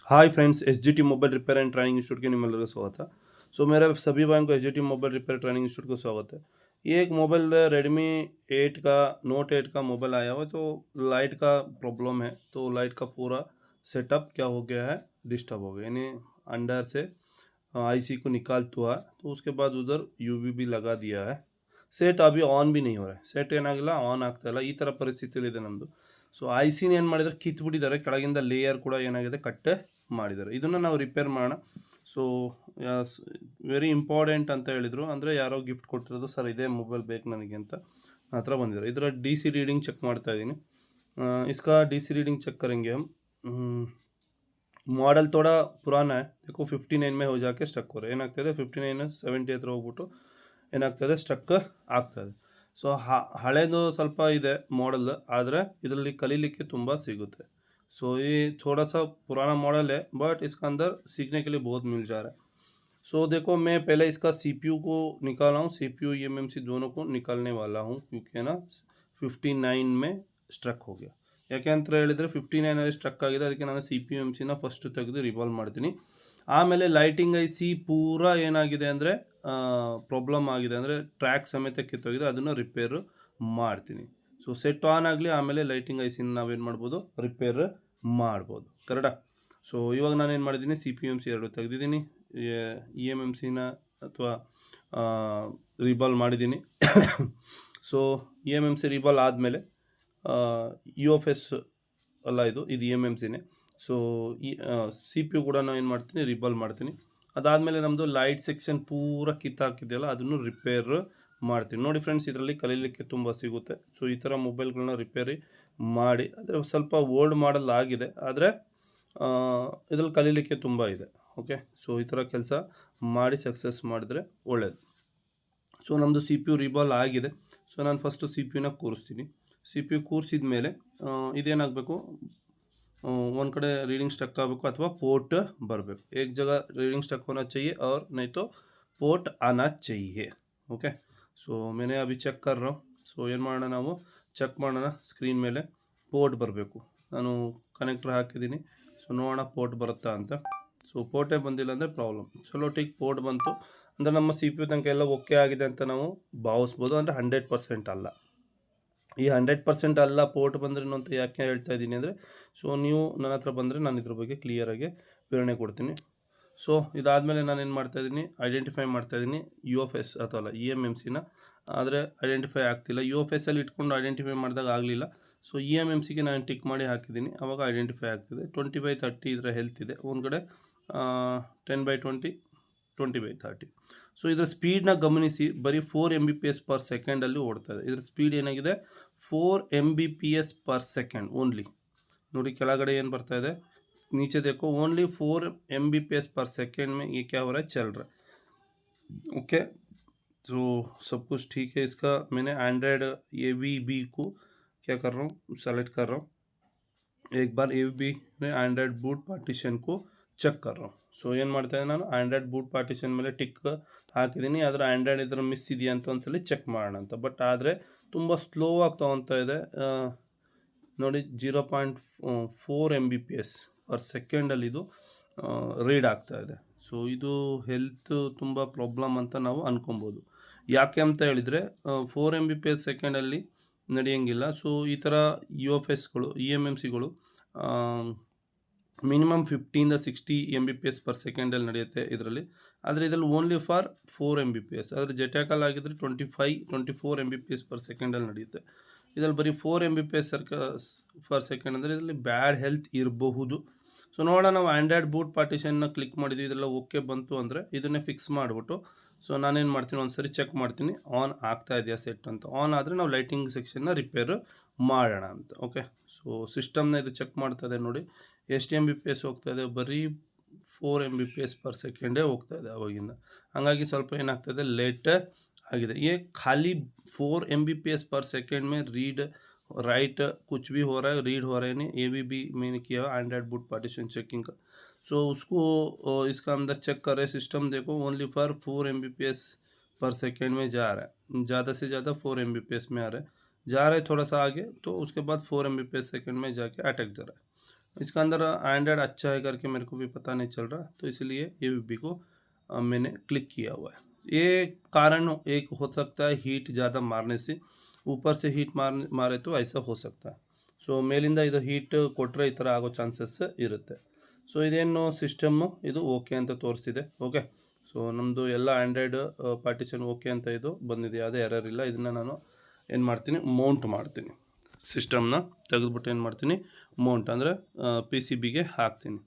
Hi friends, H G T mobile repair and training institute के निम्मेಲ್ಲರಿಗೂ स्वागत। सो मेरे सभी भाइयों को H G T mobile repair training institute को स्वागत है। ये एक मोबाइल रेडमी 8 का नोट 8 का मोबाइल आया हुआ है, तो लाइट का प्रॉब्लम है। तो लाइट का पूरा सेटअप क्या हो गया है, डिस्टर्ब हो गया, यानी अंदर से आईसी को निकाल हुआ है। तो उसके बाद उधर यूवी भी लगा दिया है। सेट अभी ಆನ್ भी नहीं हो रहा है, ಸೆಟ್ ಏನಾಗಿಲ್ಲ, ಆನ್ ಆಗ್ತಾ ಇಲ್ಲ, ಈ ಥರ ಪರಿಸ್ಥಿತಿಯಲ್ಲಿದೆ ನಮ್ಮದು। ಸೊ ಐಸಿನ ಏನು ಮಾಡಿದ್ದಾರೆ, ಕಿತ್ಬಿಟ್ಟಿದ್ದಾರೆ, ಕೆಳಗಿಂದ ಲೇಯರ್ ಕೂಡ ಏನಾಗಿದೆ ಕಟ್ ಮಾಡಿದ್ದಾರೆ। ಇದನ್ನು ನಾವು ರಿಪೇರ್ ಮಾಡೋಣ। ಸೊ ವೆರಿ ಇಂಪಾರ್ಟೆಂಟ್ ಅಂತ ಹೇಳಿದರು, ಅಂದರೆ ಯಾರೋ ಗಿಫ್ಟ್ ಕೊಡ್ತಿರೋದು, ಸರ್ ಇದೇ ಮೊಬೈಲ್ ಬೇಕು ನನಗೆ ಅಂತ ಹತ್ರ ಬಂದಿದ್ದಾರೆ। ಇದರ ಡಿ ಸಿ ರೀಡಿಂಗ್ ಚೆಕ್ ಮಾಡ್ತಾ ಇದ್ದೀನಿ। इसका डी सी रीडिंग चेक करेंगे हम। मॉडल थोड़ा पुराना है, देखो 59 में हो जाके स्टक हो रहा है। ಏನಾಗ್ತದೆ 59 70 ಹತ್ರ ಹೋಗ್ಬಿಟ್ಟು ಏನಾಗ್ತದೆ, ಸ್ಟಕ್ ಆಗ್ತದೆ। ಸೊ ಹಳೇದು ಸ್ವಲ್ಪ ಇದೆ मॉडल, ಆದರೆ ಇದರಲ್ಲಿ ಕಲೀಲಿಕ್ಕೆ ತುಂಬ ಸಿಗುತ್ತೆ। सो ये थोड़ा सा पुराना मॉडल है, बट इसका अंदर सीखने के लिए बहुत मिल जा रहा है। सो देखो, मैं पहले इसका CPU को निकाला हूँ, CPU eMMC दोनों को निकालने वाला हूँ, क्योंकि है ना 59 में स्ट्रक हो गया। ಯಾಕೆ ಅಂತ ಹೇಳಿದರೆ 59 ಸ್ಟ್ರಕ್ ಆಗಿದೆ, ಅದಕ್ಕೆ ನಾನು CPU eMMC ಫಸ್ಟ್ ತೆಗೆದು ರಿವಾಲ್ವ್ ಮಾಡ್ತೀನಿ। ಆಮೇಲೆ ಲೈಟಿಂಗ್ ಐಸಿ ಪೂರಾ ಏನಾಗಿದೆ ಅಂದರೆ ಪ್ರಾಬ್ಲಮ್ ಆಗಿದೆ, ಅಂದರೆ ಟ್ರ್ಯಾಕ್ ಸಮೇತ ಕಿತ್ತೋಗಿದೆ, ಅದನ್ನು ರಿಪೇರ್ ಮಾಡ್ತೀನಿ। ಸೊ ಸೆಟ್ ಆನ್ ಆಗಲಿ, ಆಮೇಲೆ ಲೈಟಿಂಗ್ ಐಸಿನ ನಾವೇನು ಮಾಡ್ಬೋದು, ರಿಪೇರ್ ಮಾಡ್ಬೋದು, ಕರೆಕ್ಟಾ। ಸೊ ಇವಾಗ ನಾನೇನು ಮಾಡಿದ್ದೀನಿ, CPU ಎರಡು ತೆಗೆದಿದ್ದೀನಿ, eMMC ಅಥವಾ ರಿಬಾಲ್ ಮಾಡಿದ್ದೀನಿ। ಸೊ eMMC ರಿಬಾಲ್ ಆದಮೇಲೆ UFS ಅಲ್ಲ, ಇದು eMMCನೇ। ಸೊ ಈ CPU ಕೂಡ ನಾನು ಏನು ಮಾಡ್ತೀನಿ, ರಿಬಾಲ್ ಮಾಡ್ತೀನಿ। ಅದಾದಮೇಲೆ ನಮ್ಮದು ಲೈಟ್ ಸೆಕ್ಷನ್ ಪೂರ ಕಿತ್ತಾಕಿದೆಯಲ್ಲ, ಅದನ್ನು ರಿಪೇರ್ ಮಾಡ್ತೀನಿ। ನೋಡಿ ಫ್ರೆಂಡ್ಸ್, ಇದರಲ್ಲಿ ಕಲೀಲಿಕ್ಕೆ ತುಂಬ ಸಿಗುತ್ತೆ। ಸೊ ಈ ಥರ ಮೊಬೈಲ್ಗಳನ್ನ ರಿಪೇರಿ ಮಾಡಿ, ಆದರೆ ಸ್ವಲ್ಪ ಓಲ್ಡ್ ಮಾಡಲ್ ಆಗಿದೆ, ಆದರೆ ಇದರಲ್ಲಿ ಕಲೀಲಿಕ್ಕೆ ತುಂಬ ಇದೆ। ಓಕೆ, ಸೊ ಈ ಥರ ಕೆಲಸ ಮಾಡಿ ಸಕ್ಸಸ್ ಮಾಡಿದ್ರೆ ಒಳ್ಳೆಯದು। ಸೊ ನಮ್ಮದು CPU ರಿಬಾಲ್ ಆಗಿದೆ। ಸೊ ನಾನು ಫಸ್ಟು CPU ಕೂರಿಸ್ತೀನಿ। CPU ಕೂರಿಸಿದ ಮೇಲೆ ಇದೇನಾಗಬೇಕು, ಒಂದು ಕಡೆ ರೀಡಿಂಗ್ ಸ್ಟಕ್ ಆಗಬೇಕು ಅಥವಾ पोर्ट ಬರಬೇಕು। एक जगह रीडिंग स्टक होना चाहिए और नहीं तो पोर्ट आना चाहिए। ओके, सो मैंने अभी ಚೆಕ್ कर रहा हूँ। ಸೊ ಏನು ಮಾಡೋಣ, ನಾವು ಚೆಕ್ ಮಾಡೋಣ। ಸ್ಕ್ರೀನ್ ಮೇಲೆ ಪೋರ್ಟ್ ಬರಬೇಕು, ನಾನು ಕನೆಕ್ಟರ್ ಹಾಕಿದ್ದೀನಿ। ಸೊ ನೋಡೋಣ ಪೋರ್ಟ್ ಬರುತ್ತಾ ಅಂತ। ಸೊ ಪೋರ್ಟೇ ಬಂದಿಲ್ಲ ಅಂದರೆ ಪ್ರಾಬ್ಲಮ್। ಚಲೋ ಟಿಕ್ ಪೋರ್ಟ್ ಬಂತು ಅಂದರೆ ನಮ್ಮ CPU ತನಕ ಎಲ್ಲ ಓಕೆ ಆಗಿದೆ ಅಂತ ನಾವು ಭಾವಿಸ್ಬೋದು, ಅಂದರೆ 100% ಅಲ್ಲ। ಈ 100% ಅಲ್ಲ ಪೋರ್ಟ್ ಬಂದ್ರೇನು ಅಂತ ಯಾಕೆ ಹೇಳ್ತಾ ಇದ್ದೀನಿ ಅಂದರೆ, ಸೊ ನೀವು ನನ್ನ ಹತ್ರ ಬಂದರೆ ನಾನು ಇದ್ರ ಬಗ್ಗೆ ಕ್ಲಿಯರಾಗಿ ವಿವರಣೆ ಕೊಡ್ತೀನಿ। ಸೊ ಇದಾದಮೇಲೆ ನಾನೇನು ಮಾಡ್ತಾಯಿದ್ದೀನಿ, ಐಡೆಂಟಿಫೈ ಮಾಡ್ತಾಯಿದ್ದೀನಿ UFS ಅಥವಾ ಅಲ್ಲ eMMCನ, ಆದರೆ ಐಡೆಂಟಿಫೈ ಆಗ್ತಿಲ್ಲ। UFSಲ್ಲಿ ಇಟ್ಕೊಂಡು ಐಡೆಂಟಿಫೈ ಮಾಡಿದಾಗ ಆಗಲಿಲ್ಲ। ಸೊ eMMCಗೆ ನಾನು ಟಿಕ್ ಮಾಡಿ ಹಾಕಿದ್ದೀನಿ, ಆವಾಗ ಐಡೆಂಟಿಫೈ ಆಗ್ತಿದೆ। 20/30 ಇದರ ಹೆಲ್ತ್ ಇದೆ, ಒಂದು ಕಡೆ 10/20 20/30। ಸೊ ಇದರ ಸ್ಪೀಡ್ನ ಗಮನಿಸಿ, ಬರೀ 4 Mbps per ಸೆಕೆಂಡಲ್ಲಿ ಓಡ್ತಾ ಇದೆ। ಇದರ ಸ್ಪೀಡ್ ಏನಾಗಿದೆ, 4 Mbps per ಸೆಕೆಂಡ್ ಓನ್ಲಿ। ನೋಡಿ ಕೆಳಗಡೆ ಏನು ಬರ್ತಾ ಇದೆ, नीचे देखो, ओनली 4 Mbps पर सेकेंड में ये क्या हो रहा है, चल रहा है। ओके, तो सब कुछ ठीक है। इसका मैंने एंड्रॉयड AVB को क्या कर रहा हूँ, सेलेक्ट कर रहा हूँ। एक बार AVB में एंड्रॉयड बूट पार्टीशन को ಚೆಕ್ कर रहा हूँ। ಸೊ ಏನು ಮಾಡ್ತಾ ಇದ್ದೀನಿ, ನಾನು ಆ್ಯಂಡ್ರಾಯ್ಡ್ ಬೂಟ್ ಪಾರ್ಟಿಷನ್ ಮೇಲೆ ಟಿಕ್ ಹಾಕಿದ್ದೀನಿ, ಅದರ ಆ್ಯಂಡ್ರಾಯ್ಡ್ ಇದರ ಮಿಸ್ ಇದೆಯಾ ಅಂತ ಒಂದ್ಸಲಿ ಚೆಕ್ ಮಾಡೋಣ ಅಂತ। ಬಟ್ ಆದರೆ ತುಂಬ ಸ್ಲೋ ಆಗಿ ತೊಗೊತಾ ಇದೆ ನೋಡಿ, 0.4 Mbps per ಸೆಕೆಂಡಲ್ಲಿ ಇದು ರೀಡ್ ಆಗ್ತಾ ಇದೆ। ಸೊ ಇದು ಹೆಲ್ತ್ ತುಂಬ ಪ್ರಾಬ್ಲಮ್ ಅಂತ ನಾವು ಅನ್ಕೊಬೋದು। ಯಾಕೆ ಅಂತ ಹೇಳಿದರೆ 4 Mbps ಸೆಕೆಂಡಲ್ಲಿ ನಡೆಯೋಂಗಿಲ್ಲ। ಸೊ ಈ ಥರ UFSಗಳು eMMCಗಳು ಮಿನಿಮಮ್ 15-60 Mbps per ಸೆಕೆಂಡಲ್ಲಿ ನಡೆಯುತ್ತೆ ಇದರಲ್ಲಿ, ಆದರೆ ಇದರಲ್ಲಿ ಓನ್ಲಿ ಫಾರ್ 4 Mbps। ಆದರೆ ಜೆಟ್ಯಾಕಲ್ ಆಗಿದ್ದರೆ 25-24 Mbps per ಸೆಕೆಂಡಲ್ಲಿ ನಡೆಯುತ್ತೆ। ಇದರಲ್ಲಿ ಬರೀ 4 Mbps per ಸೆಕೆಂಡ್ ಅಂದರೆ ಇದರಲ್ಲಿ ಬ್ಯಾಡ್ ಹೆಲ್ತ್ ಇರಬಹುದು। ಸೊ ನೋಡೋಣ, ನಾವು ಆ್ಯಂಡ್ರಾಯ್ಡ್ ಬೂಟ್ ಪಾರ್ಟಿಷನ್ನ ಕ್ಲಿಕ್ ಮಾಡಿದ್ವಿ, ಇದೆಲ್ಲ ಓಕೆ ಬಂತು ಅಂದರೆ ಇದನ್ನೇ ಫಿಕ್ಸ್ ಮಾಡಿಬಿಟ್ಟು, ಸೊ ನಾನೇನು ಮಾಡ್ತೀನಿ, ಒಂದು ಸರಿ ಚೆಕ್ ಮಾಡ್ತೀನಿ ಆನ್ ಆಗ್ತಾ ಇದೆಯಾ ಸೆಟ್ ಅಂತ। ಆನ್ ಆದರೆ ನಾವು ಲೈಟಿಂಗ್ ಸೆಕ್ಷನ್ನ ರಿಪೇರ್ ಮಾಡೋಣ ಅಂತ। ಓಕೆ, ಸೊ ಸಿಸ್ಟಮ್ನ ಇದು ಚೆಕ್ ಮಾಡ್ತಾಯಿದೆ ನೋಡಿ, ಎಷ್ಟು Mbps ಹೋಗ್ತಾ ಇದೆ, ಬರೀ 4 Mbps per ಸೆಕೆಂಡೇ ಹೋಗ್ತಾ ಇದೆ ಅವಾಗಿಂದ, ಹಾಗಾಗಿ ಸ್ವಲ್ಪ ಏನಾಗ್ತಾಯಿದೆ, ಲೇಟ್ आगे ये खाली 4 Mbps पर सेकेंड में रीड राइट कुछ भी हो रहा है, रीड हो रहा है नहीं। AVB मैंने किया एंड्रॉयड बूट पार्टीशन चेकिंग का। सो उसको इसका अंदर चेक कर रहे सिस्टम, देखो ओनली फॉर 4 Mbps पर सेकेंड में जा रहा है, ज़्यादा से ज़्यादा 4 Mbps में आ रहा है, जा रहा है थोड़ा सा आगे, तो उसके बाद 4 Mbps सेकेंड में जाके अटक जा रहा है। इसका अंदर एंड्रॉयड अच्छा है करके मेरे को भी पता नहीं चल रहा, तो इसलिए AVP को मैंने क्लिक किया हुआ है। ये कारण एक हो सकता है हीट ज़्यादा मारने से, ऊपर से हीट ಮಾರೆ तो ऐसा हो सकता है। ಸೊ ಮೇಲಿಂದ ಇದು ಹೀಟ್ ಕೊಟ್ಟರೆ ಈ ಥರ ಆಗೋ ಚಾನ್ಸಸ್ ಇರುತ್ತೆ। ಸೊ ಇದೇನು ಸಿಸ್ಟಮ್ಮು ಇದು ಓಕೆ ಅಂತ ತೋರಿಸ್ತಿದೆ। ಓಕೆ, ಸೊ ನಮ್ಮದು ಎಲ್ಲ ಆ್ಯಂಡ್ರಾಯ್ಡ್ ಪಾರ್ಟಿಷನ್ ಓಕೆ ಅಂತ ಇದು ಬಂದಿದೆ, ಯಾವುದೇ ಎರರ್ ಇಲ್ಲ। ಇದನ್ನು ನಾನು ಏನು ಮಾಡ್ತೀನಿ, ಮೌಂಟ್ ಮಾಡ್ತೀನಿ, ಸಿಸ್ಟಮ್ನ ತೆಗೆದುಬಿಟ್ಟು ಏನು ಮಾಡ್ತೀನಿ, ಮೌಂಟ್ ಅಂದರೆ PCBಗೆ ಹಾಕ್ತೀನಿ।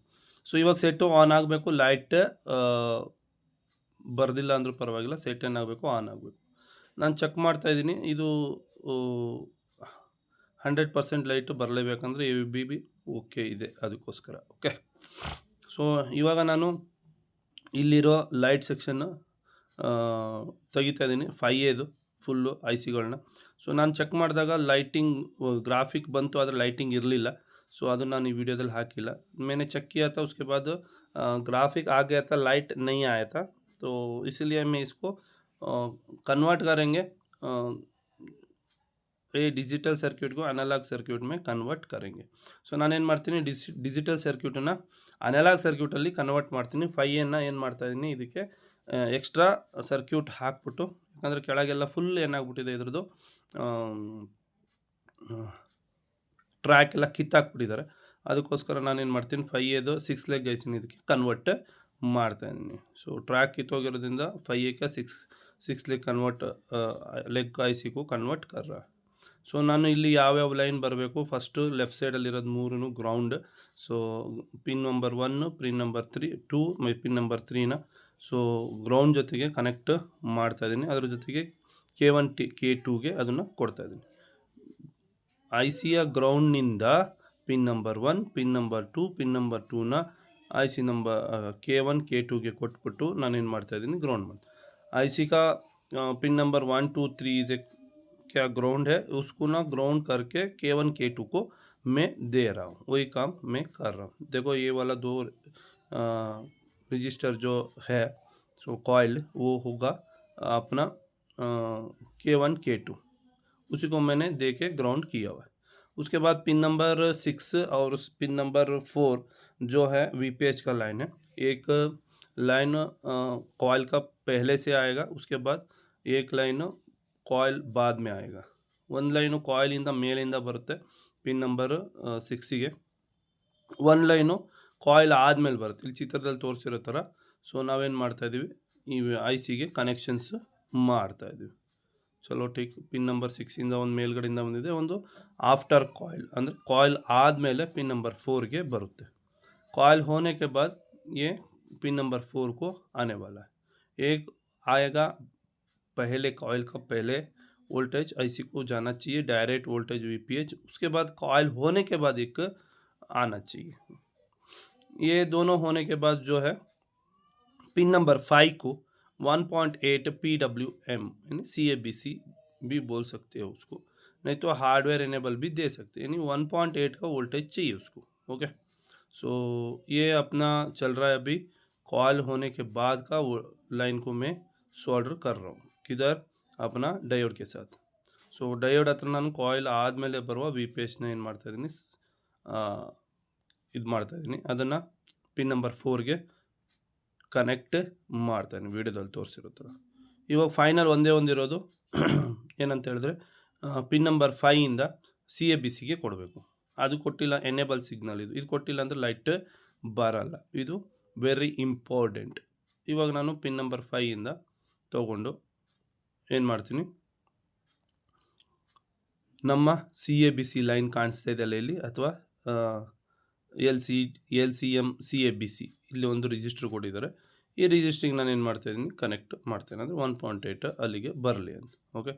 ಸೊ ಇವಾಗ ಸೆಟ್ಟು ಆನ್ ಆಗಬೇಕು, ಲೈಟ್ ಬರ್ದಿಲ್ಲ ಅಂದರೂ ಪರವಾಗಿಲ್ಲ, ಸೆಟ್ ಏನಾಗಬೇಕು, ಆನ್ ಆಗಬೇಕು। ನಾನು ಚೆಕ್ ಮಾಡ್ತಾಯಿದ್ದೀನಿ, ಇದು 100% ಲೈಟು ಬರಲೇಬೇಕಂದ್ರೆ AVP ಓಕೆ ಇದೆ, ಅದಕ್ಕೋಸ್ಕರ। ಓಕೆ, ಸೊ ಇವಾಗ ನಾನು ಇಲ್ಲಿರೋ ಲೈಟ್ ಸೆಕ್ಷನ್ನು ತೆಗಿತಾ ಇದ್ದೀನಿ, 5Aದು ಫುಲ್ಲು ICಗಳನ್ನ। ಸೊ ನಾನು ಚೆಕ್ ಮಾಡಿದಾಗ ಲೈಟಿಂಗ್ ग्राफिक ಬಂತು, ಆದರೆ ಲೈಟಿಂಗ್ ಇರಲಿಲ್ಲ। सो ಅದು ನಾನು ಈ ವಿಡಿಯೋದಲ್ಲಿ ಹಾಕಿಲ್ಲ। मैंने चेक किया था, उसके बाद ग्राफिक आ गया था, लाइट नहीं आया था, तो इसलिए मैं इसको कन्वर्ट करेंगे, ये डिजिटल सर्क्यूट को अनलॉग सर्क्यूट में कन्वर्ट करेंगे। ಸೊ ನಾನೇನು ಮಾಡ್ತೀನಿ, ಡಿಜಿಟಲ್ ಸರ್ಕ್ಯೂಟನ್ನು ಅನಲಾಗ್ ಸರ್ಕ್ಯೂಟಲ್ಲಿ ಕನ್ವರ್ಟ್ ಮಾಡ್ತೀನಿ। 5Aನ ಏನು ಮಾಡ್ತಾಯಿದ್ದೀನಿ, ಇದಕ್ಕೆ ಎಕ್ಸ್ಟ್ರಾ ಸರ್ಕ್ಯೂಟ್ ಹಾಕ್ಬಿಟ್ಟು, ಯಾಕಂದರೆ ಕೆಳಗೆಲ್ಲ ಫುಲ್ ಏನಾಗ್ಬಿಟ್ಟಿದೆ ಇದ್ರದ್ದು ಟ್ರ್ಯಾಕ್ ಎಲ್ಲ ಕಿತ್ತಾಕ್ಬಿಟ್ಟಿದ್ದಾರೆ, ಅದಕ್ಕೋಸ್ಕರ ನಾನೇನು ಮಾಡ್ತೀನಿ, 5Aದು 6 ಲೆಗ್ ಐಸಿನ ಇದಕ್ಕೆ ಕನ್ವರ್ಟ್ ಮಾಡ್ತಾಯಿದ್ದೀನಿ। ಸೊ ಟ್ರ್ಯಾಕ್ ಕಿತ್ತೋಗಿರೋದ್ರಿಂದ 5A का 6 लेग कन्वर्ट लेग IC को कन्वर्ट कर रहा है। ಸೊ ನಾನು ಇಲ್ಲಿ ಯಾವ್ಯಾವ ಲೈನ್ ಬರಬೇಕು, ಫಸ್ಟು ಲೆಫ್ಟ್ ಸೈಡಲ್ಲಿರೋದು 3 ground, so pin number 1, pin number 2, pin number 3ನ ಸೊ ಗ್ರೌಂಡ್ ಜೊತೆಗೆ ಕನೆಕ್ಟ್ ಮಾಡ್ತಾಯಿದ್ದೀನಿ, ಅದರ ಜೊತೆಗೆ K1 K2ಗೆ ಅದನ್ನು ಕೊಡ್ತಾಯಿದ್ದೀನಿ। ICಯ ಗ್ರೌಂಡ್ನಿಂದ pin number 1, pin number 2, pin number 2ನ IC ನಂಬರ್ K1 K2ಗೆ ಕೊಟ್ಬಿಟ್ಟು ನಾನೇನು ಮಾಡ್ತಾಯಿದ್ದೀನಿ, ಗ್ರೌಂಡ್ ಮಾಡಿ। IC का पिन नंबर 1, 2, 3 इज ए क्या ग्राउंड है, उसको ना ग्राउंड करके K1 K2 को मैं दे रहा हूँ, वही काम मैं कर रहा हूँ। देखो ये वाला 2 रजिस्टर जो है, सो कॉइल वो होगा अपना K1 K2, उसी को मैंने दे के ग्राउंड किया हुआ है। उसके बाद पिन नंबर 6 और पिन नंबर 4 जो है VPH का लाइन है, एक लाइन कॉइल का पहले से आएगा, उसके बाद एक लाइन कॉइल बाद में आएगा। ಒಂದು ಲೈನು ಕಾಯಿಲಿಂದ ಮೇಲಿಂದ ಬರುತ್ತೆ ಪಿನ್ ನಂಬರ್ 6ಗೆ, ಒಂದು ಲೈನು ಕಾಯಿಲ್ ಆದಮೇಲೆ ಬರುತ್ತೆ, ಇಲ್ಲಿ ಚಿತ್ರದಲ್ಲಿ ತೋರಿಸಿರೋ ಥರ। ಸೊ ನಾವೇನು ಮಾಡ್ತಾಯಿದ್ದೀವಿ, ಈ ICಗೆ ಕನೆಕ್ಷನ್ಸ್ ಮಾಡ್ತಾಯಿದ್ದೀವಿ। ಚಲೋ ಠೀಕ್, ಪಿನ್ ನಂಬರ್ 6ಇಂದ ಒಂದು ಮೇಲ್ಗಡೆಯಿಂದ ಬಂದಿದೆ, ಒಂದು ಆಫ್ಟರ್ ಕಾಯಿಲ್ ಅಂದರೆ ಕಾಯಿಲ್ ಆದಮೇಲೆ ಪಿನ್ ನಂಬರ್ 4ಗೆ ಬರುತ್ತೆ। ಕಾಯಿಲ್ होने के बाद ये पिन नंबर 4 को आने वाला है, एक आएगा पहले कॉइल का पहले वोल्टेज IC को जाना चाहिए, डायरेक्ट वोल्टेज VPH, उसके बाद कॉइल होने के बाद एक आना चाहिए। ये दोनों होने के बाद जो है पिन नंबर 5 को 1.8 PWM यानी CABC भी बोल सकते हो उसको, नहीं तो हार्डवेयर इनेबल भी दे सकते हैं, यानी 1.8 का वोल्टेज चाहिए उसको। ओके, सो ये अपना चल रहा है अभी, कॉइल होने के बाद का वो लाइन को मैं सोल्डर कर रहा हूँ, किधर, अपना ಡಯೋಡ್ के साथ। ಸೊ ಡಯೋಡ್ ಹತ್ರ ನಾನು ಕಾಯಿಲ್ ಆದಮೇಲೆ ಬರುವ VPHನ ಏನು ಮಾಡ್ತಾಯಿದ್ದೀನಿ, ಇದು ಮಾಡ್ತಾಯಿದ್ದೀನಿ, ಅದನ್ನು ಪಿನ್ ನಂಬರ್ 4ಗೆ ಕನೆಕ್ಟ್ ಮಾಡ್ತಾಯಿದ್ದೀನಿ, ವೀಡಿಯೋದಲ್ಲಿ ತೋರಿಸಿರೋ ಥರ। ಇವಾಗ ಫೈನಲ್ ಒಂದೇ ಒಂದಿರೋದು ಏನಂತ ಹೇಳಿದ್ರೆ, ಪಿನ್ ನಂಬರ್ 5ಇಂದ CABCಗೆ ಕೊಡಬೇಕು, ಅದು ಕೊಟ್ಟಿಲ್ಲ, ಎನೇಬಲ್ ಸಿಗ್ನಲ್ ಇದು ಕೊಟ್ಟಿಲ್ಲ ಅಂದರೆ ಲೈಟ್ ಬರಲ್ಲ, ಇದು ವೆರಿ ಇಂಪಾರ್ಟೆಂಟ್। ಇವಾಗ ನಾನು ಪಿನ್ ನಂಬರ್ 5ಇಂದ ತೊಗೊಂಡು ಏನು ಮಾಡ್ತೀನಿ, ನಮ್ಮ CABC ಲೈನ್ ಕಾಣಿಸ್ತಾ ಇದೆ ಇಲ್ಲಿ, ಅಥವಾ LCM CABC ಇಲ್ಲಿ ಒಂದು ರಿಜಿಸ್ಟರ್ ಕೊಟ್ಟಿದ್ದಾರೆ, ಈ ರಿಜಿಸ್ಟ್ರಿಗೆ ನಾನು ಏನು ಮಾಡ್ತಾಯಿದ್ದೀನಿ, ಕನೆಕ್ಟ್ ಮಾಡ್ತೇನೆ, ಅಂದರೆ 1.8 ಅಲ್ಲಿಗೆ ಬರಲಿ ಅಂತ। ಓಕೆ,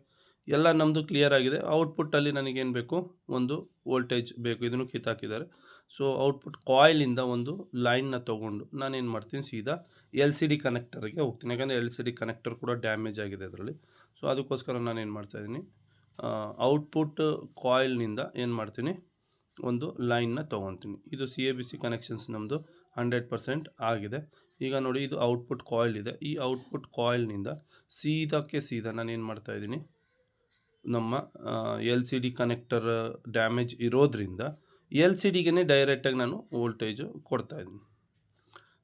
ಎಲ್ಲ ನಮ್ಮದು ಕ್ಲಿಯರ್ ಆಗಿದೆ। ಔಟ್ಪುಟ್ಟಲ್ಲಿ ನನಗೇನು ಬೇಕು, ಒಂದು ವೋಲ್ಟೇಜ್ ಬೇಕು, ಇದನ್ನು ಕಿತ್ತಾಕಿದ್ದಾರೆ। ಸೊ ಔಟ್ಪುಟ್ ಕಾಯಿಲಿಂದ ಒಂದು ಲೈನ್ನ ತೊಗೊಂಡು ನಾನೇನು ಮಾಡ್ತೀನಿ, ಸೀದಾ LCD ಕನೆಕ್ಟರ್ಗೆ ಹೋಗ್ತೀನಿ, ಯಾಕಂದರೆ LCD ಕನೆಕ್ಟರ್ ಕೂಡ ಡ್ಯಾಮೇಜ್ ಆಗಿದೆ ಅದರಲ್ಲಿ। ಸೊ ಅದಕ್ಕೋಸ್ಕರ ನಾನೇನು ಮಾಡ್ತಾಯಿದ್ದೀನಿ, ಔಟ್ಪುಟ್ ಕಾಯಿಲ್ನಿಂದ ಏನು ಮಾಡ್ತೀನಿ, ಒಂದು ಲೈನ್ನ ತೊಗೊತೀನಿ। ಇದು CABC ಕನೆಕ್ಷನ್ಸ್ ನಮ್ಮದು 100% ಆಗಿದೆ। ಈಗ ನೋಡಿ, ಇದು ಔಟ್ಪುಟ್ ಕಾಯಿಲ್ ಇದೆ, ಈ ಔಟ್ಪುಟ್ ಕಾಯಿಲ್ನಿಂದ ಸೀದಾ ನಾನೇನು ಮಾಡ್ತಾಯಿದ್ದೀನಿ, ನಮ್ಮ LCD ಕನೆಕ್ಟರ್ ಡ್ಯಾಮೇಜ್ ಇರೋದ್ರಿಂದ ಎಲ್ ಸಿ ಡಿಗೆ ಡೈರೆಕ್ಟಾಗಿ ನಾನು ವೋಲ್ಟೇಜು ಕೊಡ್ತಾಯಿದ್ದೀನಿ.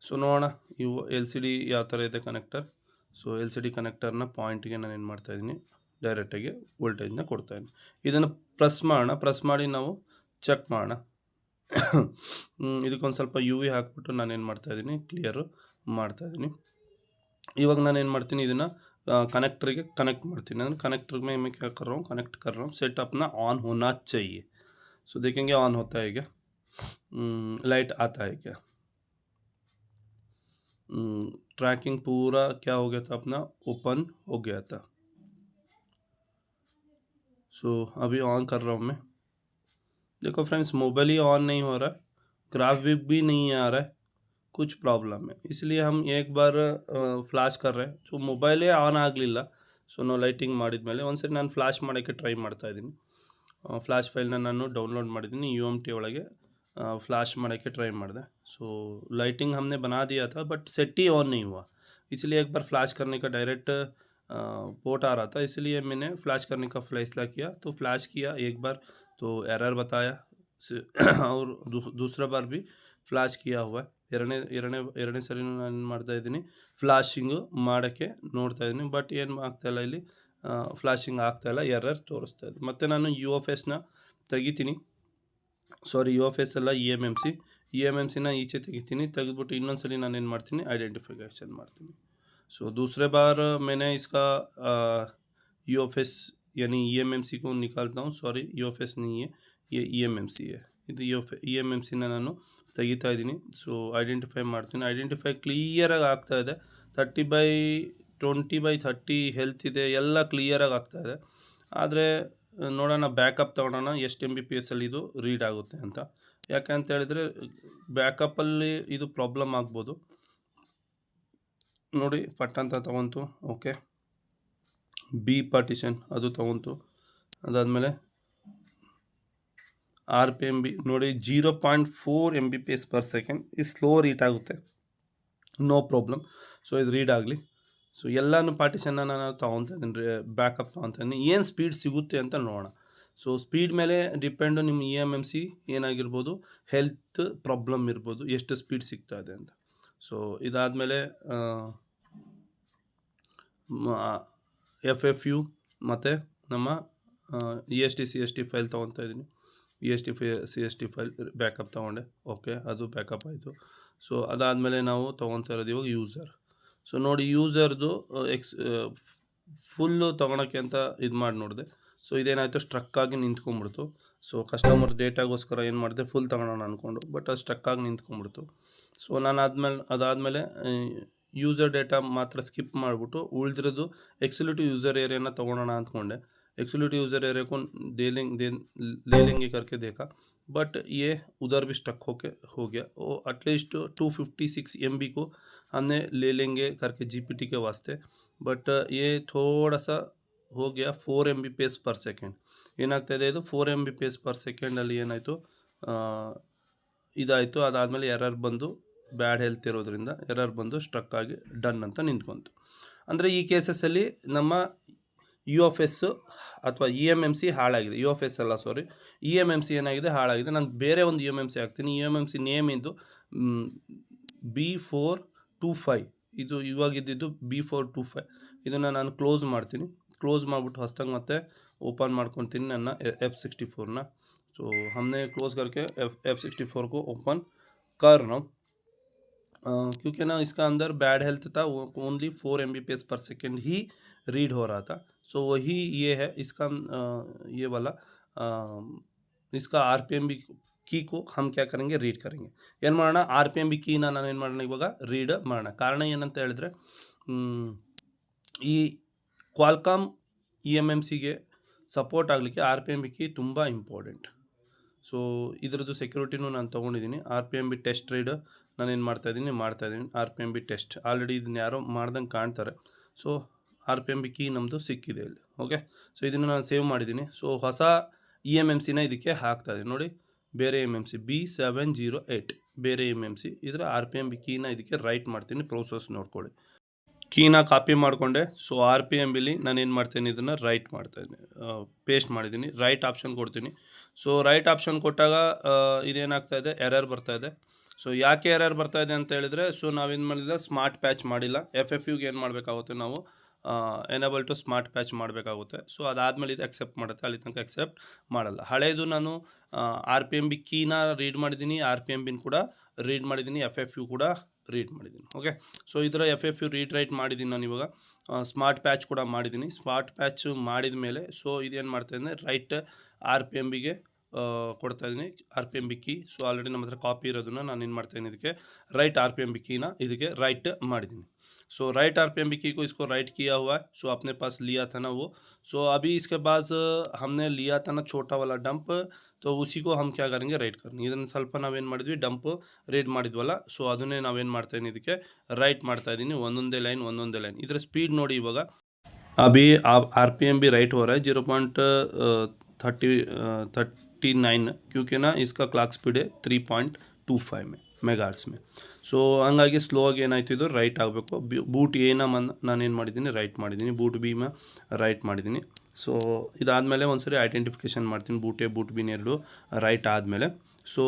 ಸೊ ನೋಡೋಣ ಇವು ಎಲ್ ಸಿ ಡಿ ಯಾವ ಥರ ಇದೆ connector. So L C D ಕನೆಕ್ಟರ್ನ ಪಾಯಿಂಟ್ಗೆ ನಾನು ಏನು ಮಾಡ್ತಾಯಿದ್ದೀನಿ, ಡೈರೆಕ್ಟಾಗಿ ವೋಲ್ಟೇಜ್ನ ಕೊಡ್ತಾಯಿದ್ದೀನಿ. ಇದನ್ನು ಪ್ರೆಸ್ ಮಾಡೋಣ, ಪ್ರೆಸ್ ಮಾಡಿ ನಾವು ಚೆಕ್ ಮಾಡೋಣ. ಇದಕ್ಕೊಂದು ಸ್ವಲ್ಪ ಯು ವಿ ಹಾಕ್ಬಿಟ್ಟು ನಾನೇನು ಮಾಡ್ತಾಯಿದ್ದೀನಿ, ಕ್ಲಿಯರು ಮಾಡ್ತಾಯಿದ್ದೀನಿ. इवाग ನಾನು ಏನು ಮಾಡ್ತೀನಿ, ಇದನ್ನು कनेक्टर कनेक्ट ಮಾಡ್ತೀನಿ. ಅಂದರೆ कनेक्टर में मैं क्या कर रहा हूँ, कनेक्ट कर रहा हूँ. सेट अपना ऑन होना चाहिए. सो देखेंगे ऑन होता है क्या, लाइट आता है क्या. ट्रैकिंग पूरा क्या हो गया था, अपना ओपन हो गया था. सो अभी ऑन कर रहा हूँ मैं. देखो फ्रेंड्स, मोबाइल ही ऑन नहीं हो रहा है, ग्राफिक भी नहीं आ रहा है, कुछ प्रॉब्लम है. इसलिए हम एक बार ಫ್ಲಾಶ್ कर रहे हैं. ಸೊ ಮೊಬೈಲೇ ಆನ್ ಆಗಲಿಲ್ಲ. ಸೊ ನಾವು ಲೈಟಿಂಗ್ ಮಾಡಿದ್ಮೇಲೆ ಒಂದ್ಸರಿ ನಾನು ಫ್ಲಾಶ್ ಮಾಡೋಕ್ಕೆ ಟ್ರೈ ಮಾಡ್ತಾಯಿದ್ದೀನಿ. ಫ್ಲಾಶ್ ಫೈಲ್ನ ನಾನು ಡೌನ್ಲೋಡ್ ಮಾಡಿದ್ದೀನಿ, UMT ಒಳಗೆ फ्लैश ಮಾಡೋಕ್ಕೆ ट्राई ಮಾಡಿದೆ. सो लाइटिंग हमने बना दिया था बट सेट ही ऑन नहीं हुआ. इसलिए एक बार फ्लैश करने का डायरेक्ट पोर्ट आ रहा था, इसलिए मैंने फ्लैश करने का फैसला किया. तो फ्लैश किया एक बार तो एरर बताया और दूसरा बार भी फ्लैश किया हुआ है. ಎರಡನೇ ಸರಿ ನಾನು ಏನು ಮಾಡ್ತಾಯಿದ್ದೀನಿ, ಫ್ಲಾಶಿಂಗು ಮಾಡೋಕ್ಕೆ ನೋಡ್ತಾಯಿದ್ದೀನಿ. ಬಟ್ ಏನು ಆಗ್ತಾಯಿಲ್ಲ, ಇಲ್ಲಿ ಫ್ಲಾಶಿಂಗ್ ಆಗ್ತಾಯಿಲ್ಲ, ಎರರ್ ತೋರಿಸ್ತಾ ಇದೆ. ಮತ್ತು ನಾನು UFSನ ತೆಗಿತೀನಿ, ಸಾರಿ UFS ಅಲ್ಲ, EMMCನ ಈಚೆ ತೆಗಿತೀನಿ. ತೆಗೆದ್ಬಿಟ್ಟು ಇನ್ನೊಂದ್ಸಲಿ ನಾನು ಏನು ಮಾಡ್ತೀನಿ, आइडेंटिफिकेशन ಮಾಡ್ತೀನಿ. सो दूसरे बार मैंने इसका UFS यानी EMMC को निकालता हूँ. सॉरी UFS नहीं है, ये EMMC है. ಇದು EMMCನ ನಾನು ತೆಗಿತಾ ಇದ್ದೀನಿ. ಸೊ ಐಡೆಂಟಿಫೈ ಮಾಡ್ತೀನಿ. ಐಡೆಂಟಿಫೈ ಕ್ಲಿಯರಾಗಿ ಆಗ್ತಾಯಿದೆ. 30/20/30 ಹೆಲ್ತ್ ಇದೆ, ಎಲ್ಲ ಕ್ಲಿಯರಾಗಿ ಆಗ್ತಾಯಿದೆ. ಆದರೆ ನೋಡೋಣ, ಬ್ಯಾಕಪ್ ತೊಗೊಳೋಣ ಎಷ್ಟು MBPS ಅಲ್ಲಿ ಇದು ರೀಡ್ ಆಗುತ್ತೆ ಅಂತ. ಯಾಕೆ ಅಂತ ಹೇಳಿದರೆ ಬ್ಯಾಕಪ್ಪಲ್ಲಿ ಇದು ಪ್ರಾಬ್ಲಮ್ ಆಗ್ಬೋದು. ನೋಡಿ, ಪಟ್ ಅಂತ ತೊಗೊಂತು. ಓಕೆ, ಬಿ ಪಾರ್ಟಿಷನ್ ಅದು ತೊಗೊಂತು. ಅದಾದಮೇಲೆ RPM भी ನೋಡಿ 0.4 MBPS per second. ಇದು ಸ್ಲೋ ರೀಡ್ ಆಗುತ್ತೆ, ನೋ ಪ್ರಾಬ್ಲಮ್. ಸೊ ಇದು ರೀಡ್ ಆಗಲಿ. ಸೊ ಎಲ್ಲನೂ ಪಾರ್ಟಿಷನ್ನ ನಾನು ತೊಗೊತಾ ಇದ್ದೀನಿ, ಬ್ಯಾಕಪ್ ತೊಗೊತಾ ಇದ್ದೀನಿ. ಏನು ಸ್ಪೀಡ್ ಸಿಗುತ್ತೆ ಅಂತ ನೋಡೋಣ. ಸೊ ಸ್ಪೀಡ್ ಮೇಲೆ ಡಿಪೆಂಡು ನಿಮ್ಮ EMMC ಏನಾಗಿರ್ಬೋದು, ಹೆಲ್ತ್ ಪ್ರಾಬ್ಲಮ್ ಇರ್ಬೋದು, ಎಷ್ಟು ಸ್ಪೀಡ್ ಸಿಗ್ತಾ ಇದೆ ಅಂತ. ಸೊ ಇದಾದಮೇಲೆ FFU ಮತ್ತು ನಮ್ಮ EST CST ಫೈಲ್ ತೊಗೊತಾ ಇದ್ದೀನಿ. EST CST ಫೈಲ್ ಬ್ಯಾಕಪ್ ತೊಗೊಂಡೆ. ಓಕೆ, ಅದು ಬ್ಯಾಕಪ್ ಆಯಿತು. ಸೊ ಅದಾದಮೇಲೆ ನಾವು ತೊಗೊತಾ ಇರೋದು ಇವಾಗ ಯೂಸರ್. ಸೊ ನೋಡಿ, ಯೂಸರ್ದು ಫುಲ್ಲು ತೊಗೊಳಕ್ಕೆ ಅಂತ ಇದು ಮಾಡಿ ನೋಡಿದೆ. ಸೊ ಇದೇನಾಯಿತು, ಸ್ಟ್ರಕ್ಕಾಗಿ ನಿಂತ್ಕೊಂಡ್ಬಿಡ್ತು. ಸೊ ಕಸ್ಟಮರ್ ಡೇಟಾಗೋಸ್ಕರ ಏನು ಮಾಡಿದೆ, ಫುಲ್ ತೊಗೊಳೋಣ ಅಂದ್ಕೊಂಡು, ಬಟ್ ಅದು ಸ್ಟ್ರಕ್ಕಾಗಿ ನಿಂತ್ಕೊಂಡ್ಬಿಡ್ತು. ಸೊ ನಾನು ಅದಾದಮೇಲೆ ಯೂಸರ್ ಡೇಟಾ ಮಾತ್ರ ಸ್ಕಿಪ್ ಮಾಡಿಬಿಟ್ಟು ಉಳಿದಿರೋದು एक्सक्लूसिव यूज़र एरिया ತೊಗೊಳೋಣ ಅಂದ್ಕೊಂಡೆ. एक्सक्लूसिव यूज़र एरिया को ले लेंगे करके देखा, बट ये उधर भी स्टक हो गया. वो एटलीस्ट 256 MB को हमने ले लेंगे करके GPT के वास्ते, बट ये थोड़ा सा हो गया 4 MBPS पर सेकेंड. ಏನಾಗ್ತಾ ಇದೆ, ಇದು 4 MBPS ಪರ್ ಸೆಕೆಂಡಲ್ಲಿ ಏನಾಯಿತು, ಇದಾಯಿತು. ಅದಾದಮೇಲೆ ಎರರ್ ಬಂದು, ಬ್ಯಾಡ್ ಹೆಲ್ತ್ ಇರೋದ್ರಿಂದ ಎರರ್ ಬಂದು ಸ್ಟ್ರಕ್ ಆಗಿ ಡನ್ ಅಂತ ನಿಂತ್ಕೊಂತು. ಅಂದರೆ ಈ ಕೇಸಸ್ಸಲ್ಲಿ ನಮ್ಮ UFS ಅಥವಾ EMMC ಹಾಳಾಗಿದೆ. UFS ಅಲ್ಲ, ಸಾರಿ, EMMC ಏನಾಗಿದೆ, ಹಾಳಾಗಿದೆ. ನಾನು ಬೇರೆ ಒಂದು EMMC ಹಾಕ್ತೀನಿ. EMMC ನೇಮ್ ಇದು B425. ಇದು ಇವಾಗಿದ್ದು B425. ಇದನ್ನು ನಾನು ಕ್ಲೋಸ್ ಮಾಡ್ತೀನಿ. ಕ್ಲೋಸ್ ಮಾಡಿಬಿಟ್ಟು ಹೊಸದಾಗಿ ಮತ್ತೆ ಓಪನ್ ಮಾಡ್ಕೊತೀನಿ ನನ್ನ F64ನ. ಸೊ हमने क्लोज करके F64 को ओपन कर रहा हूँ, क्योंकि ना इसका अंदर बैड हेल्थ था, वो ओनली 4 MBPS पर सेकेंड ही रीड हो रहा था. सो वही ये है इसका ये वाला इसका RPM की को हम क्या करेंगे, रीड करेंगे. ಏನು ಮಾಡೋಣ, RPM ಕೀನ ನಾನು ಏನು ಮಾಡೋಣ, ಇವಾಗ ರೀಡ್ ಮಾಡೋಣ. ಕಾರಣ ಏನಂತ ಹೇಳಿದ್ರೆ, ಈ ಕ್ವಾಲ್ಕಾಮ್ EMMCಗೆ ಸಪೋರ್ಟ್ ಆಗಲಿಕ್ಕೆ RPM ಕೀ ತುಂಬ ಇಂಪಾರ್ಟೆಂಟ್. ಸೊ ಇದರದ್ದು ಸೆಕ್ಯೂರಿಟಿನೂ ನಾನು ತೊಗೊಂಡಿದ್ದೀನಿ. RPM ಟೆಸ್ಟ್ ರೈಡ್ ನಾನೇನು ಮಾಡ್ತಾಯಿದ್ದೀನಿ. RPM ಟೆಸ್ಟ್ ಆಲ್ರೆಡಿ ಇದನ್ನ ಯಾರೋ ಮಾಡ್ದಂಗೆ ಕಾಣ್ತಾರೆ. ಸೊ RPM ಕೀ ನಮ್ಮದು ಸಿಕ್ಕಿದೆ ಇಲ್ಲಿ. ಓಕೆ, ಸೊ ಇದನ್ನು ನಾನು ಸೇವ್ ಮಾಡಿದ್ದೀನಿ. ಸೊ ಹೊಸ EMMCನ ಇದಕ್ಕೆ ಹಾಕ್ತಾಯಿದ್ದೀನಿ. ನೋಡಿ, ಬೇರೆ EMMC B708 ಬೇರೆ EMMC. ಇದರ RPM ಕೀನ ಇದಕ್ಕೆ ರೈಟ್ ಮಾಡ್ತೀನಿ. ಪ್ರೋಸೆಸ್ ನೋಡ್ಕೊಳ್ಳಿ. ಕೀನ ಕಾಪಿ ಮಾಡಿಕೊಂಡೆ. ಸೊ ಆರ್ ಪಿ ಎಮ್ ಬಿಲಿ ನಾನು ಏನು ಮಾಡ್ತೀನಿ, ಇದನ್ನು ರೈಟ್ ಮಾಡ್ತಾಯಿದ್ದೀನಿ, ಪೇಸ್ಟ್ ಮಾಡಿದ್ದೀನಿ, ರೈಟ್ ಆಪ್ಷನ್ ಕೊಡ್ತೀನಿ. ಸೊ ರೈಟ್ ಆಪ್ಷನ್ ಕೊಟ್ಟಾಗ ಇದೇನಾಗ್ತಾ ಇದೆ, ಎರರ್ ಬರ್ತಾ ಇದೆ. ಸೊ ಯಾಕೆ ಎರರ್ ಬರ್ತಾ ಇದೆ ಅಂತ ಹೇಳಿದರೆ, ಸೊ ನಾವೇನು ಮಾಡಿಲ್ಲ, ಸ್ಮಾರ್ಟ್ ಪ್ಯಾಚ್ ಮಾಡಿಲ್ಲ. FFUಗೆ ಏನು ಮಾಡಬೇಕಾಗುತ್ತೆ, ನಾವು ಎನೇಬಲ್ ಟು ಸ್ಮಾರ್ಟ್ ಪ್ಯಾಚ್ ಮಾಡಬೇಕಾಗುತ್ತೆ. ಸೊ ಅದಾದಮೇಲೆ ಇದು ಅಕ್ಸೆಪ್ಟ್ ಮಾಡುತ್ತೆ, ಅಲ್ಲಿ ತನಕ ಅಕ್ಸೆಪ್ಟ್ ಮಾಡಲ್ಲ. ಹಳೇದು ನಾನು ಆರ್ ಪಿ ಎಮ್ ಬಿ ಕೀನ ರೀಡ್ ಮಾಡಿದ್ದೀನಿ, ಆರ್ ಪಿ ಎಮ್ ಬಿನ ಕೂಡ ರೀಡ್ ಮಾಡಿದ್ದೀನಿ, FFU ಕೂಡ ರೀಡ್ ಮಾಡಿದ್ದೀನಿ. ಓಕೆ, ಸೊ ಇದರ FFU ರೀಡ್ ರೈಟ್ ಮಾಡಿದ್ದೀನಿ ನಾನು ಇವಾಗ. ಸ್ಮಾರ್ಟ್ ಪ್ಯಾಚ್ ಕೂಡ ಮಾಡಿದ್ದೀನಿ. ಸ್ಮಾರ್ಟ್ ಪ್ಯಾಚ್ ಮಾಡಿದ ಮೇಲೆ ಸೊ ಇದೇನು ಮಾಡ್ತಾಯಿದ್ದೀನಿ, ರೈಟ್ ಆರ್ ಪಿ ಎಮ್ ಬಿಗೆ ಕೊಡ್ತಾಯಿದ್ದೀನಿ, R P M B key. So already ನಮ್ಮ ಹತ್ರ ಕಾಪಿ ಇರೋದನ್ನು ನಾನು ಏನು ಮಾಡ್ತಾಯಿದ್ದೀನಿ, ಇದಕ್ಕೆ राइट RPM की ना ಇದಕ್ಕೆ राइट ಮಾಡಿದ್ದೀನಿ. सो राइट RPM की को इसको राइट किया हुआ है. सो अपने पास लिया था ना वो. सो अभी इसके बाद हमने लिया था ना छोटा वाला डंप, तो उसी को हम क्या करेंगे, राइट करनी. ಇದನ್ನು ಸ್ವಲ್ಪ ನಾವೇನು ಮಾಡಿದ್ವಿ, ಡಂಪ್ ರೀಡ್ ಮಾಡಿದ್ವಲ್ಲ, ಸೊ ಅದನ್ನೇ ನಾವೇನು ಮಾಡ್ತಾಯಿದ್ದೀನಿ, ಇದಕ್ಕೆ ರೈಟ್ ಮಾಡ್ತಾ ಇದ್ದೀನಿ, ಒಂದೊಂದೇ ಲೈನ್. ಇದರ ಸ್ಪೀಡ್ ನೋಡಿ ಇವಾಗ. अभी आप RPM भी राइट हो रहा है 0.39, क्योंकि ना इसका क्लॉक स्पीड है 3.25 में ಮೆಗಾಟ್ಸ್ में. ಸೊ ಹಂಗಾಗಿ ಸ್ಲೋ ಆಗಿ ಏನಾಯ್ತು, ಇದು ರೈಟ್ ಆಗಬೇಕು. ಬೂಟ್ ಎನ ನಾನೇನು ಮಾಡಿದ್ದೀನಿ, ರೈಟ್ ಮಾಡಿದ್ದೀನಿ. ಬೂಟ್ ಬಿ ರೈಟ್ ಮಾಡಿದ್ದೀನಿ. ಸೊ ಇದಾದಮೇಲೆ ಒಂದ್ಸರಿ ಐಡೆಂಟಿಫಿಕೇಷನ್ ಮಾಡ್ತೀನಿ, बूट ए बूट बी ಎರಡು राइट आदमेले. सो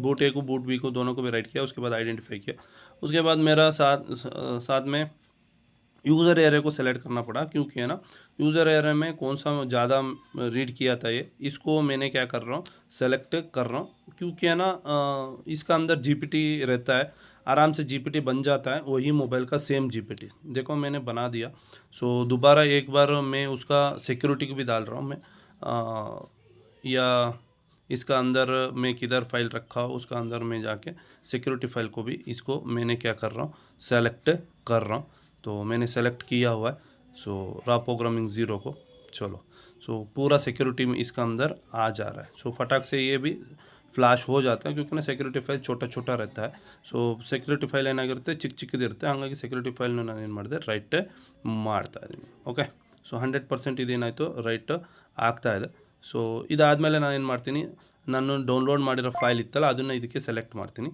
बूट ए को बूट बी को दोनों को भी राइट किया, उसके बाद आइडेंटिफाई किया. उसके बाद मेरा साथ में यूज़र एरिया को सेलेक्ट करना पड़ा, क्योंकि है ना यूज़र एरिया में कौन सा ज़्यादा रीड किया था, ये इसको मैंने क्या कर रहा हूँ, सेलेक्ट कर रहा हूँ. क्योंकि है ना इसका अंदर GPT रहता है, आराम से GPT बन जाता है, वही मोबाइल का सेम GPT. देखो मैंने बना दिया. सो दोबारा एक बार मैं उसका सिक्योरिटी को भी डाल रहा हूँ मैं, या इसका अंदर मैं किधर फाइल रखा हो उसका अंदर में जाके सिक्योरिटी फाइल को भी इसको मैंने क्या कर रहा हूँ, सेलेक्ट कर रहा हूँ. तो मैंने सेलेक्ट किया हुआ है. सो रॉ प्रोग्रामिंग 0 को, चलो. सो पूरा सिक्योरिटी में इसका अंदर आ जा रहा है. सो फटाक से ये भी ಫ್ಲಾಶ್ हो जाता है, क्योंकि ना सिक्योरिटी फाइल छोटा छोटा रहता है. ಸೊ ಸೆಕ್ಯೂರಿಟಿ ಫೈಲ್ ಏನಾಗಿರುತ್ತೆ, ಚಿಕ್ಕದಿರುತ್ತೆ. ಹಾಗಾಗಿ ಸೆಕ್ಯೂರಿಟಿ ಫೈಲ್ನ ನಾನು ಏನು ಮಾಡಿದೆ, ರೈಟ್ ಮಾಡ್ತಾ ಇದ್ದೀನಿ. ಓಕೆ, ಸೊ 100% ಇದೇನಾಯಿತು, ರೈಟ್ ಆಗ್ತಾ ಇದೆ. ಸೊ ಇದಾದಮೇಲೆ ನಾನು ಏನು ಮಾಡ್ತೀನಿ, ನಾನು ಡೌನ್ಲೋಡ್ ಮಾಡಿರೋ ಫೈಲ್ ಇತ್ತಲ್ಲ, ಅದನ್ನು ಇದಕ್ಕೆ ಸೆಲೆಕ್ಟ್ ಮಾಡ್ತೀನಿ.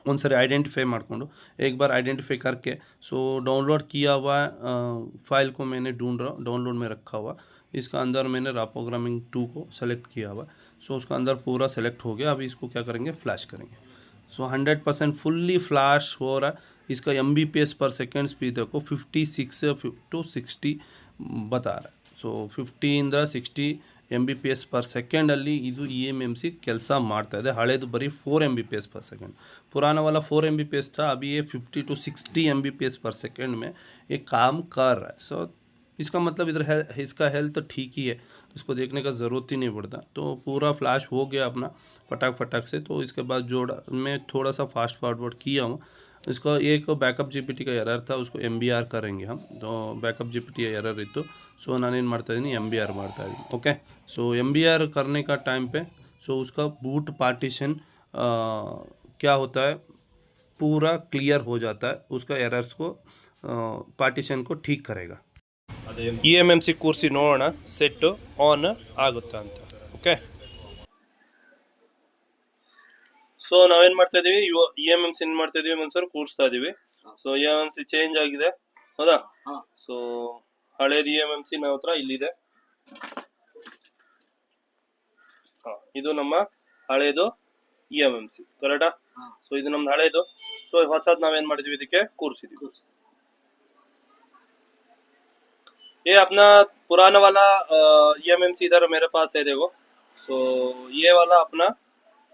ಒಂದ್ಸರಿ आइडेंटिफाई ಮಾಡಿಕೊಂಡು एक बार आइडेंटिफाई करके, सो डाउनलोड किया हुआ फाइल को मैंने डाउनलोड में रखा हुआ. इसका अंदर मैंने रॉ प्रोग्रामिंग 2 को सेलेक्ट किया हुआ. सो उसका अंदर पूरा सेलेक्ट हो गया. अभी इसको क्या करेंगे, फ्लैश करेंगे. सो 100% फुल्ली फ्लैश हो रहा है. इसका MBPS पर सेकेंड स्पीड देखो 56 to 60 बता रहा है. सो 50 60 MBPS पर ಸೆಕೆಂಡಲ್ಲಿ ಇದು EMMC ಕೆಲಸ ಮಾಡ್ತಾ ಇದೆ. ಹಳೇದು ಬರೀ 4 MBPS पर सेकेंड, पुराना वाला 4 MBPS था. अभी ये 50 to 60 MBPS पर सेकेंड में ये काम कर रहा है. सो इसका मतलब इधर है, इसका हेल्थ ठीक ही है, इसको देखने का ज़रूरत ही नहीं पड़ता. तो पूरा फ्लैश हो गया अपना फटाक से. तो इसके बाद जोड़ा मैं थोड़ा सा फास्ट फॉरवर्ड किया हूँ. इसका एक बैकअप GPT का एरर था, उसको MBR करेंगे हम. तो बैकअप GPT एरर इತ್ತು. सो ನಾನೇನು ಮಾಡ್ತಾಯಿದ್ದೀನಿ, MBR ಮಾಡ್ತಾಯಿದ್ದೀನಿ. ओके, सो MBR करने का टाइम पे सो उसका बूट पार्टीशन क्या होता है, पूरा क्लियर हो जाता है. उसका एरर्स को पार्टीशन को ठीक करेगा. EMMC ಕೂರಿಸಿ ನೋಡೋಣ ಸೆಟ್ ಆನ್ ಆಗುತ್ತಾ ಅಂತ. ಓಕೆ, ಸೊ ನಾವೇನು ಮಾಡ್ತಾ ಇದೀವಿ, EMMC ಏನು ಮಾಡ್ತಾ ಇದೀವಿ, ಒಂದ್ಸರಿ ಕೂರಿಸ್ತಾ ಇದೀವಿ. ಸೊ EMMC ಚೇಂಜ್ ಆಗಿದೆ, ಹೌದಾ? ಸೊ ಹಳೇದು EMMC ನಮ್ಮ ಹತ್ರ ಇಲ್ಲಿದೆ. ಇದು ನಮ್ಮ ಹಳೇದು EMMC, ಕರೆಕ್ಟಾ? ಸೊ ಇದು ನಮ್ದು ಹಳೇದು. ಸೊ ಹೊಸದು ನಾವೇನ್ ಮಾಡಿದ್ವಿ, ಇದಕ್ಕೆ ಕೂರಿಸಿದ್ವಿ. ये अपना पुराना वाला EMMC इधर मेरे पास है, देखो. सो ये वाला अपना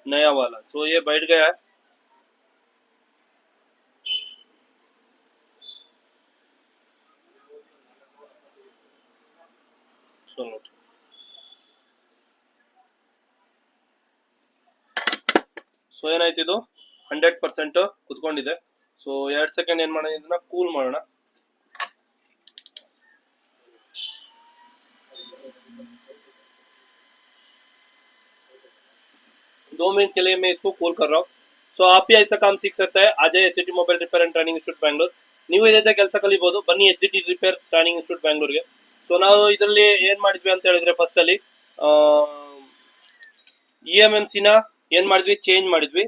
नया वाला, सो ये बैठ गया है. ಸೊ ಏನಾಯ್ತು, ಇದು 100% ಕುತ್ಕೊಂಡಿದೆ. ಸೊ 2 ಸೆಕೆಂಡ್ ಏನ್ ಮಾಡೋಣ, ಇದನ್ನ ಕೂಲ್ ಮಾಡೋಣ. दो मिनट के लिए मैं इसको कूल कर रहा हूँ. सो आप भी ऐसा काम सीख सकता है. आज SGT mobile repair and training institute Bangalore. ನೀವು ಇದೇ ಕೆಲಸ ಕಲಿಬಹುದು, ಬನ್ನಿ SGT ರಿಪೇರ್ ಟ್ರೈನಿಂಗ್ ಇನ್ಸ್ಟಿಟ್ಯೂಟ್ ಬ್ಯಾಂಗ್ಳೂರ್ಗೆ. ಸೊ ನಾವು ಇದರಲ್ಲಿ ಏನ್ ಮಾಡಿದ್ವಿ ಅಂತ ಹೇಳಿದ್ರೆ, ಫಸ್ಟ್ ಅಲ್ಲಿ EMMC ನ ಏನ್ ಮಾಡಿದ್ವಿ, ಚೇಂಜ್ ಮಾಡಿದ್ವಿ.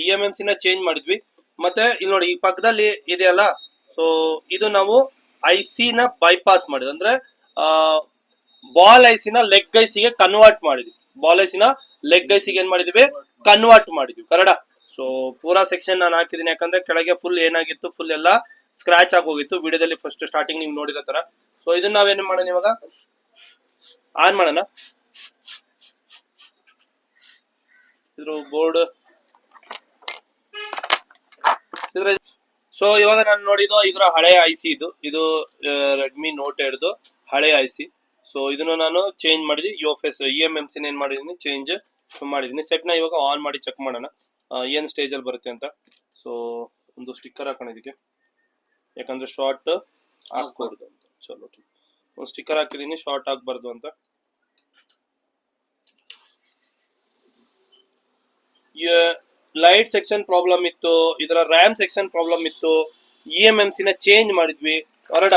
EMMC ನ ಚೇಂಜ್ ಮಾಡಿದ್ವಿ. ಮತ್ತೆ ಇಲ್ಲಿ ನೋಡಿ, ಈ ಪಕ್ಕದಲ್ಲಿ ಇದೆಯಲ್ಲ ಸೊ ಇದು ನಾವು ಐಸಿನ ಬೈಪಾಸ್ ಮಾಡಿದ್ವಿ, ಅಂದ್ರೆ ಬಾಲ್ ಐಸಿನ ಲೆಗ್ ಐಸಿಗೆ ಕನ್ವರ್ಟ್ ಮಾಡಿದ್ವಿ. ಬಾಲ್ ಐಸಿನ ಲೆಗ್ ಐಸಿಗೆ ಏನ್ ಮಾಡಿದ್ವಿ, ಕನ್ವರ್ಟ್ ಮಾಡಿದ್ವಿ ಕನ್ನಡ. ಸೊ ಪೂರಾ ಸೆಕ್ಷನ್ ನಾನು ಹಾಕಿದೀನಿ, ಯಾಕಂದ್ರೆ ಕೆಳಗೆ ಫುಲ್ ಏನಾಗಿತ್ತು, ಫುಲ್ ಎಲ್ಲ ಸ್ಕ್ರಾಚ್ ಆಗಿ ಹೋಗಿತ್ತು ವಿಡಿಯೋದಲ್ಲಿ ಫಸ್ಟ್ ಸ್ಟಾರ್ಟಿಂಗ್ ನೀವು ನೋಡಿರೋ ತರ. ಸೊ ಇದನ್ನ ನಾವೇನ್ ಮಾಡೋಣ ಇವಾಗ, ಆನ್ ಮಾಡೋಣ ಇದ್ರ ಬೋರ್ಡ್. ಸೊ ಇವಾಗ ನಾನು ನೋಡಿದ್ದು ಇದ್ರ ಹಳೆ ಐಸಿ ಇದು ರೆಡ್ಮಿ ನೋಟ್ 2 ಹಳೆ ಐಸಿ. ಸೊ ಇದನ್ನು ನಾನು ಚೇಂಜ್ ಮಾಡಿದ್ವಿ, ಯುಎಫ್ಎಸ್ EMMC ಏನ್ ಮಾಡಿದೀನಿ, ಚೇಂಜ್ ಮಾಡಿದೀನಿ. ಸೆಟ್ ನ ಇವಾಗ ಆನ್ ಮಾಡಿ ಚೆಕ್ ಮಾಡೋಣ ಏನ್ ಸ್ಟೇಜ್ ಅಲ್ಲಿ ಬರುತ್ತೆ ಅಂತ. ಸೊ ಒಂದು ಸ್ಟಿಕ್ಕರ್ ಹಾಕೋಣ ಇದಕ್ಕೆ, ಯಾಕಂದ್ರೆ ಶಾರ್ಟ್ ಹಾಕಬಾರ್ದು ಅಂತ. ಚಲೋ ಒಂದು ಸ್ಟಿಕ್ಕರ್ ಹಾಕಿದೀನಿ, ಶಾರ್ಟ್ ಆಗ್ಬಾರ್ದು ಅಂತ. ಲೈಟ್ ಸೆಕ್ಷನ್ ಪ್ರಾಬ್ಲಮ್ ಇತ್ತು, ಇದರ ರ್ಯಾಮ್ ಸೆಕ್ಷನ್ ಪ್ರಾಬ್ಲಮ್ ಇತ್ತು, EMMC ನ ಚೇಂಜ್ ಮಾಡಿದ್ವಿ ಹೊರಡ.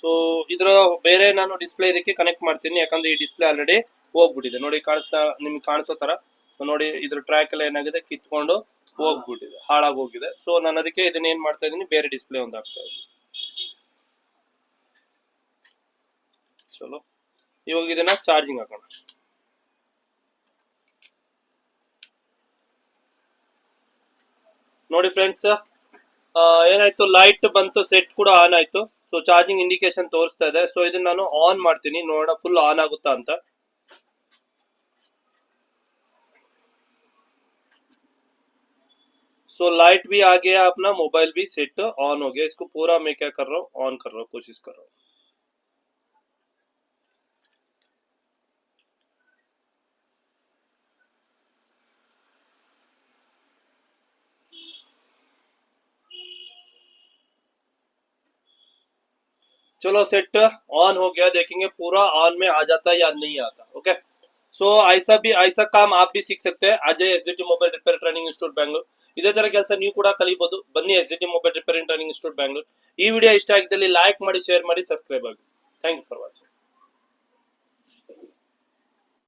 ಸೊ ಇದರ ಬೇರೆ ನಾನು ಡಿಸ್ಪ್ಲೇ ಇದಕ್ಕೆ ಕನೆಕ್ಟ್ ಮಾಡ್ತೀನಿ, ಯಾಕಂದ್ರೆ ಈ ಡಿಸ್ಪ್ಲೇ ಆಲ್ರೆಡಿ ಹೋಗ್ಬಿಟ್ಟಿದೆ. ನೋಡಿ ನಿಮ್ಗೆ ಕಾಣಿಸೋ ತರ ನೋಡಿ, ಇದ್ರ ಟ್ರ್ಯಾಕ್ ಎಲ್ಲ ಏನಾಗಿದೆ, ಕಿತ್ಕೊಂಡು ಹೋಗ್ಬಿಟ್ಟಿದೆ, ಹಾಳಾಗಿ ಹೋಗಿದೆ. ಸೊ ನಾನು ಅದಕ್ಕೆ ಇದನ್ನ ಏನ್ ಮಾಡ್ತಾ ಇದೀನಿ, ಬೇರೆ ಡಿಸ್ಪ್ಲೇ ಒಂದು ಹಾಕ್ತಾ ಇದ್ದೀನಿ. ಚಲೋ ಇವಾಗ ಇದನ್ನ ಚಾರ್ಜಿಂಗ್ ಹಾಕೋಣ. ನೋಡಿ ಫ್ರೆಂಡ್ಸ್, ಏನಾಯ್ತು, ಲೈಟ್ ಬಂತು, ಸೆಟ್ ಕೂಡ ಆನ್ ಆಯ್ತು. ಸೊ ಚಾರ್ಜಿಂಗ್ ಇಂಡಿಕೇಶನ್ ತೋರಿಸ್ತಾ ಇದೆ. ಸೊ ಇದನ್ನ ನಾನು ಆನ್ ಮಾಡ್ತೀನಿ, ನೋಡೋಣ ಫುಲ್ ಆನ್ ಆಗುತ್ತಾ ಅಂತ. सो लाइट भी आ गया, अपना मोबाइल भी सेट ऑन हो गया. इसको पूरा मैं क्या कर रहा हूँ, ऑन कर रहा हूँ, कोशिश कर रहा हूँ. चलो सेट ऑन हो गया, देखेंगे पूरा ऑन में आ जाता है या नहीं आता. ओके, सो ऐसा काम आप भी सीख सकते हैं. Ajay SGT mobile repair training institute Bangalore. ಇದೇ ತರ ಕೆಲಸ ನೀವು ಕೂಡ ಕಲಿಬಹುದು. ಬನ್ನಿ SGT mobile repairing training institute Bangalore. ಈ ವಿಡಿಯೋ ಇಷ್ಟ ಆಗಿದ್ದಲ್ಲಿ ಲೈಕ್ ಮಾಡಿ, ಶೇರ್ ಮಾಡಿ, ಸಬ್ಸ್ಕ್ರೈಬ್ ಆಗಿ. Thank you for watching.